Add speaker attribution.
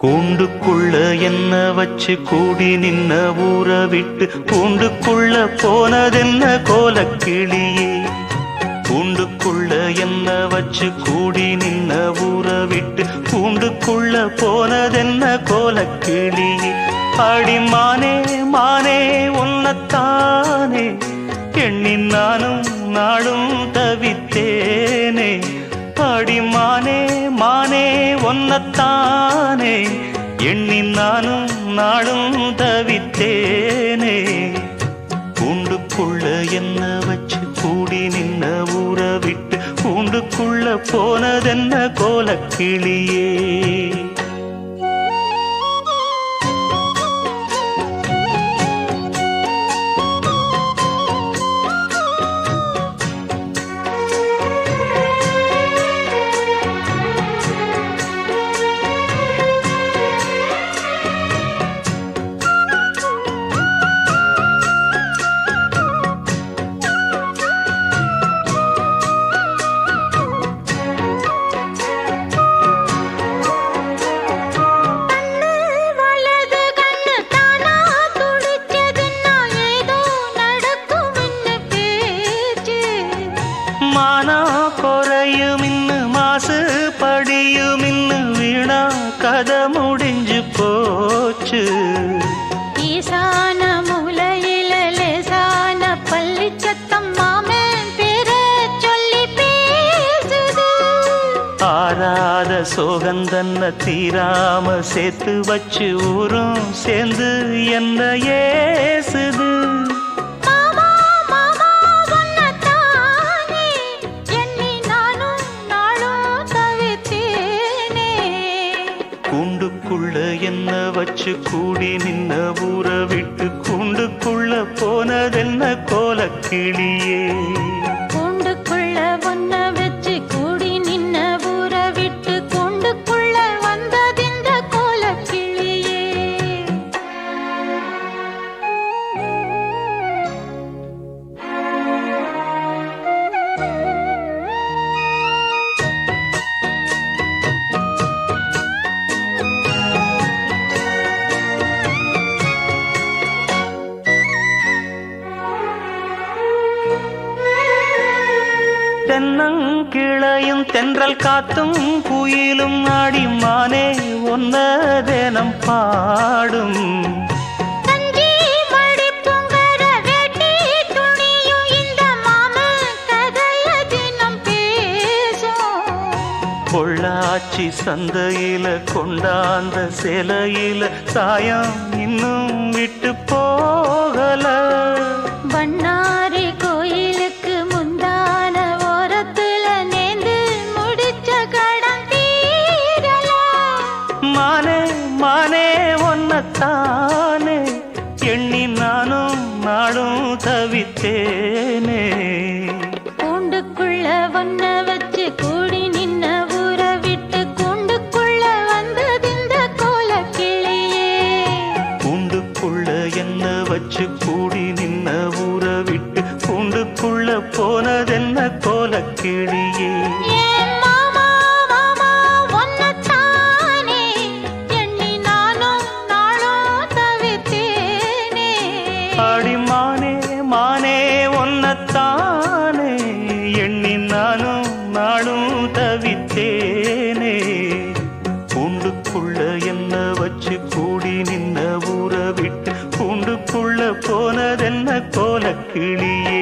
Speaker 1: கூண்டுக்குள்ள என்ன வச்சு கூடி நின்ன ஊற விட்டு கூண்டுக்குள்ள போனதென்ன கோலக்கிளியே. கூண்டுக்குள்ள என்ன வச்சு கூடி நின்ன ஊற விட்டு கூண்டுக்குள்ள போனதென்ன கோலக்கிளியே. அடிமானே மானே உன்னத்தானே எண்ணி நானும் நாளும் தவித்தேனே. அடிமானே மானே ஒன்னத்தானே எண்ணி நானும் நாளும் தவித்தேனே. கூண்டுக்குள்ள என்ன வச்சு கூடி நின்ன ஊற விட்டு கூண்டுக்குள்ள போனதென்ன கோலக்கிளியே. மானா குறையும் இன்னு மாசு படியும் இன்னு வீணா கதை முடிஞ்சு போச்சு.
Speaker 2: ஈசான மூலையில லேசான பள்ளி சத்தம் மாமன் பேர சொல்லி பேசுது.
Speaker 1: ஆறாத சோகந்தன்ன தீராம சேர்த்து வச்சு ஊரும் சேர்ந்து என்ன ஏசுது. கூண்டுக்குள்ள என்ன வச்சு கூடி நின்ன ஊற விட்டு கூண்டுக்குள்ள போனதென்ன கோலக்கிளியே.
Speaker 2: கூண்டுக்குள்ள ஒன்ன வச்சு கூடி நின்ன ஊற விட்டு கூண்டுக்குள்ள வந்ததிந்த கோலக்கிளியே.
Speaker 1: தென்னங்கிளையும் தென்றல் காத்தும் குயிலும் ஆடிமானே ஒன்ன தினம் பாடும். பொள்ளாச்சி சந்தையில கொண்டாந்த சிலையில சாயம் இன்னும் விட்டு போகல.
Speaker 2: பண்ணாரி கோயிலுக்கு முந்தான ஓரத்துல நேந்து முடிச்ச கடன் தீரல.
Speaker 1: மானே மானே ஒன்னத்தானே எண்ணி நானும் நாடும் தவித்தேனே.
Speaker 2: கூண்டுக்குள்ள ஒன்ன வச்சு கூடி நின்ன ஊற விட்டு கூண்டுக்குள்ள வந்ததிந்த கோலக்கிளியே.
Speaker 1: கூண்டுக்குள்ள என்ன வச்சு கூடி நின்ன ஊற விட்டு கூண்டுக்குள்ள போனதென்ன கோலக்கிளியே. அடிமானே மானே ஒன்னத்தானே எண்ணி நானும் நாளும் தவித்தேனே. கூண்டுக்குள்ள என்ன வச்சு கூடி நின்ன ஊற விட்டு கூண்டுக்குள்ள போனதென்ன கோலக்கிளியே.